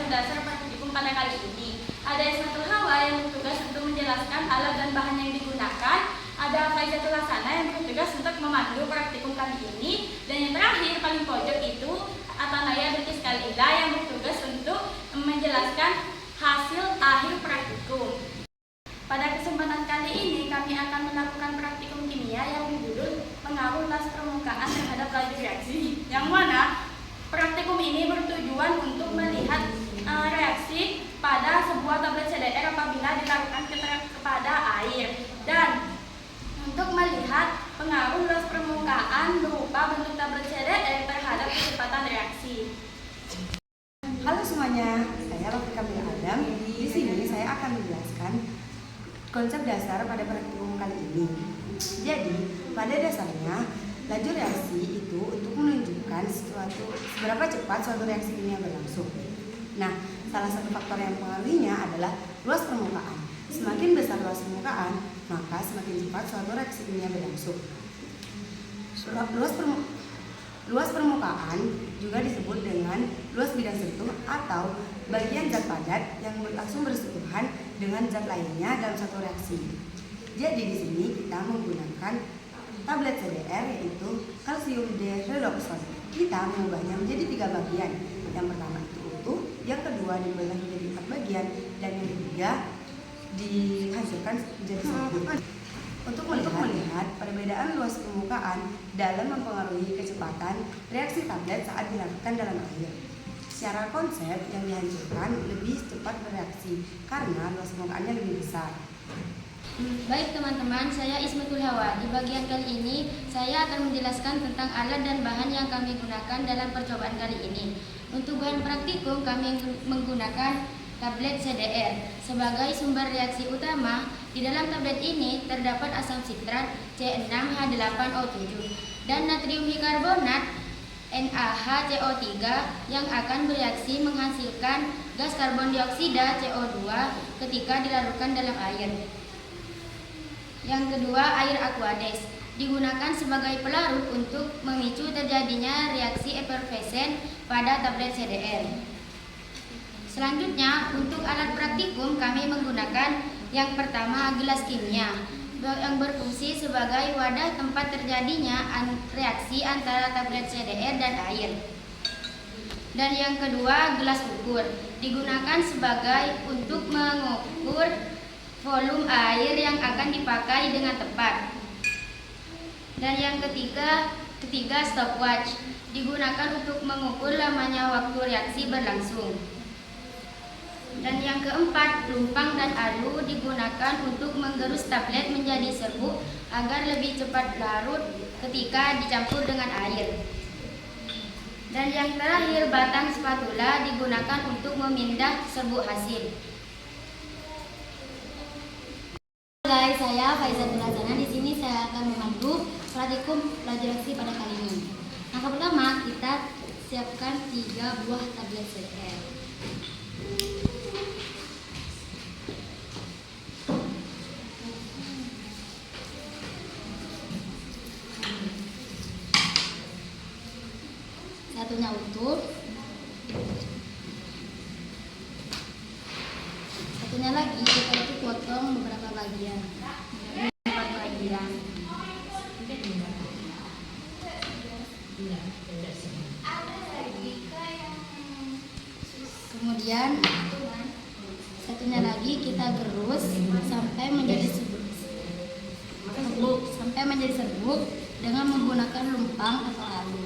dasar praktikum pada kali ini. Ada Ismatul Hawa yang bertugas untuk menjelaskan alat dan bahan yang digunakan. Ada Faizatul Hasanah yang bertugas untuk memandu praktikum kali ini. Dan yang terakhir paling pojok itu Atanaya Binti Kalila yang bertugas untuk menjelaskan hasil akhir praktikum. Pada kesempatan kali ini kami akan melakukan praktikum kimia yang berjudul pengaruh las permukaan terhadap laju reaksi. Yang mana praktikum ini bertujuan untuk melihat reaksi pada sebuah tablet CDR apabila dilakukan kepada air, dan untuk melihat pengaruh las permukaan berupa bentuk tablet CDR terhadap kecepatan reaksi. Halo semuanya, saya Raffi Kamil Adam. Di sini saya akan menjelaskan konsep dasar pada praktikum kali ini. Jadi, pada dasarnya laju reaksi itu untuk menunjukkan seberapa cepat suatu reaksi kimia berlangsung. Nah, salah satu faktor yang mempengaruhinya adalah luas permukaan. Semakin besar luas permukaan, maka semakin cepat suatu reaksi kimia berlangsung. Luas permukaan juga disebut dengan luas bidang sentuh atau bagian zat padat yang langsung bersentuhan dengan zat lainnya dalam satu reaksi. Jadi di sini kita menggunakan tablet CDR yaitu kalsium dihidroksida. Kita mengubahnya menjadi 3 bagian. Yang pertama itu utuh, yang kedua dibelah menjadi 4 bagian, dan yang ketiga dihasilkan menjadi satu. Untuk melihat perbedaan luas permukaan dalam mempengaruhi kecepatan reaksi tablet saat dilakukan dalam air. Secara konsep yang dihancurkan lebih cepat bereaksi karena luas permukaannya lebih besar. Baik teman-teman, saya Ismatul Hawa. Di bagian kali ini saya akan menjelaskan tentang alat dan bahan yang kami gunakan dalam percobaan kali ini. Untuk bahan praktikum kami menggunakan tablet CDR sebagai sumber reaksi utama. Di dalam tablet ini terdapat asam sitrat C6H8O7 dan natrium bikarbonat NaHCO3 yang akan bereaksi menghasilkan gas karbon dioksida CO2 ketika dilarutkan dalam air. Yang kedua, air aqueous digunakan sebagai pelarut untuk memicu terjadinya reaksi efervesen pada tablet CDR. Selanjutnya, untuk alat praktikum kami menggunakan yang pertama gelas kimia yang berfungsi sebagai wadah tempat terjadinya reaksi antara tablet CDR dan air. Dan yang kedua, gelas ukur digunakan sebagai untuk mengukur volume air yang akan dipakai dengan tepat. Dan yang ketiga stopwatch digunakan untuk mengukur lamanya waktu reaksi berlangsung. Dan yang keempat, lumpang dan alu digunakan untuk menggerus tablet menjadi serbuk agar lebih cepat larut ketika dicampur dengan air. Dan yang terakhir, batang spatula digunakan untuk memindah serbuk hasil. Guys, saya Faizatul Hasanah. Di sini saya akan memandu praktikum laju reaksi pada kali ini. Langkah pertama, kita siapkan 3 buah tablet CDR. Satunya utuh, satunya lagi kita itu potong beberapa bagian, 4 bagian. Kemudian satunya lagi kita gerus sampai menjadi serbuk dengan menggunakan lumpang atau alu.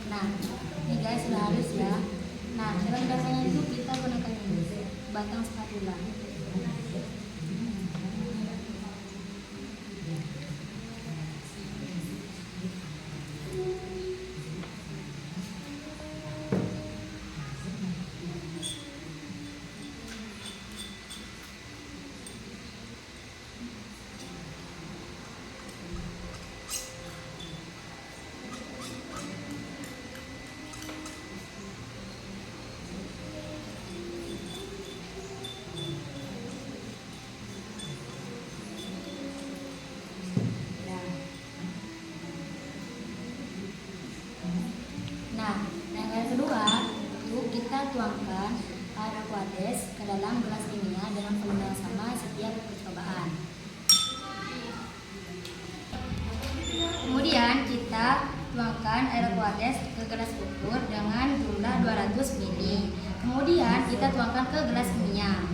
Nah, ini guys sudah halus ya. Nah, cara mendapatkannya itu kita memasukkan air aquades ke gelas ukur dengan jumlah 200 ml. Kemudian kita tuangkan ke gelas kimia.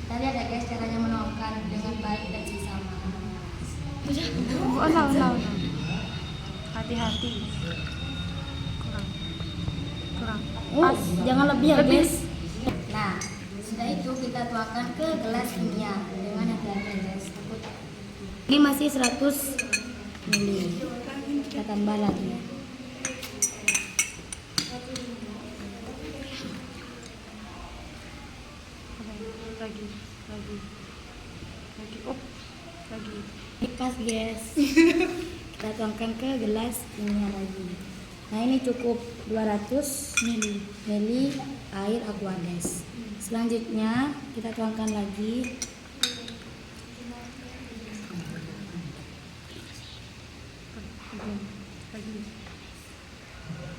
Kita lihat ya guys caranya menuangkan dengan baik dan seksama. Oh, no. Hati-hati. Kurang. Pas, jangan lebih ya guys. Nah, sudah itu kita tuangkan ke gelas kimia dengan hati-hati guys. Ini masih 100 ml. Kita tambah lagi. Lagi. Oh, lagi. Pas guys. Kita tuangkan ke gelas kimia lagi. Nah ini cukup 200 ml air aquades. Selanjutnya kita tuangkan lagi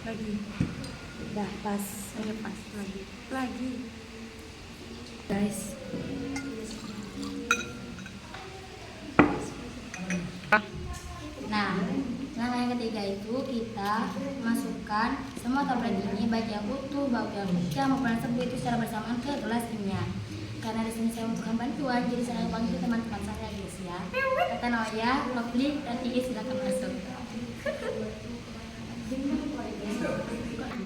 Lagi. udah pas Ayo pas lagi. guys. Nah, langkah yang ketiga itu kita masukkan semua tablet ini baik yang utuh, baik yang pecah maupun yang serbuk itu secara bersamaan ke gelas kimia. Karena di sini saya membutuhkan bantuan, jadi saya panggil teman-teman saya guys ya. Kata Noya, Lovely, dan Iis silakan masuk.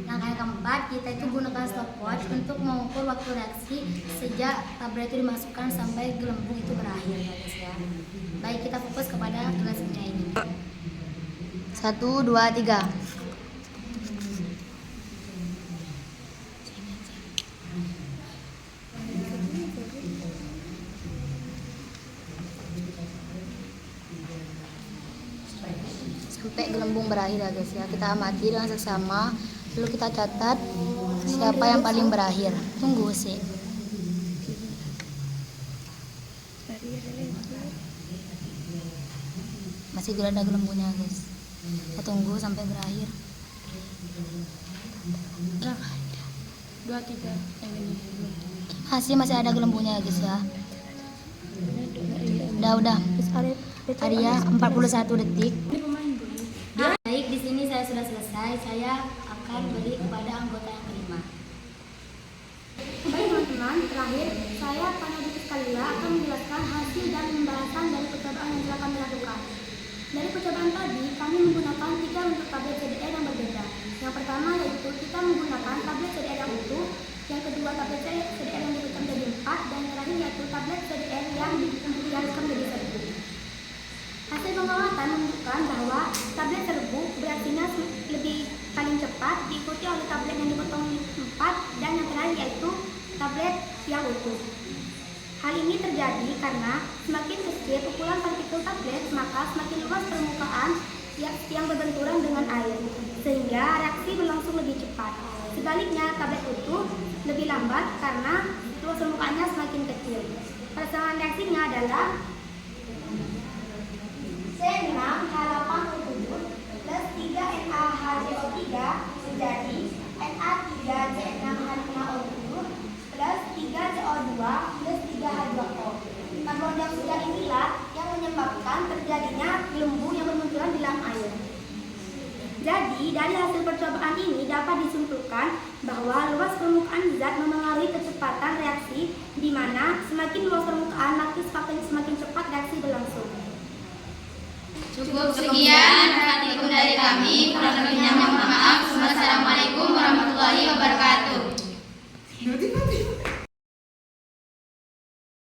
Langkah yang keempat, kita itu gunakan stopwatch untuk mengukur waktu reaksi sejak tablet itu dimasukkan sampai gelembung itu berakhir ya guys ya. Baik, kita fokus kepada gelas kimia ini. 1, 2, 3. Sampai gelembung berakhir ya guys ya. Kita amati dengan seksama, lalu kita catat siapa yang paling berakhir. Tunggu sih. Masih tidak ada gelembungnya guys. Kita tunggu sampai berakhir. 2, 3. Masih ada gelembungnya guys ya. Udah. Arya 41 detik. Baik, di sini saya sudah selesai. Saya akan beri kepada anggota yang kelima. Baik teman-teman, terakhir saya Panadipus Kalila akan menjelaskan hasil dan pembahasan dari percobaan yang telah kami lakukan. Dari percobaan tadi, kami menggunakan 3 bentuk tablet CDR yang berbeda. Yang pertama yaitu kita menggunakan tablet CDR yang utuh, yang kedua tablet CDR yang dipecah menjadi 4, dan yang terakhir yaitu tablet CDR yang dihaluskan menjadi serbuk. Hasil pengamatan menunjukkan bahwa tablet serbuk bereaksinya lebih paling cepat, diikuti oleh tablet yang dipotong 4, dan yang terakhir yaitu tablet yang utuh. Hal ini terjadi karena semakin kecil pukulan partikel tablet, maka semakin luas permukaan yang berbenturan dengan air, sehingga reaksi berlangsung lebih cepat. Sebaliknya, tablet utuh lebih lambat karena luas permukaannya semakin kecil. Persamaan reaksinya adalah C6H87 plus 3NaHCO3 menjadi Na3C6H5O7 plus 3CO2 plus 3H2O. Karbon dioksida inilah yang menyebabkan terjadinya gelembung yang bermunculan di dalam air. Jadi, dari hasil percobaan ini dapat disimpulkan bahwa luas permukaan zat memengaruhi kecepatan reaksi, di mana semakin luas permukaan maka semakin cepat reaksi berlangsung. Cukup sekian praktikum dari kami. Kurang lebihnya mohon maaf. Wassalamualaikum warahmatullahi wabarakatuh.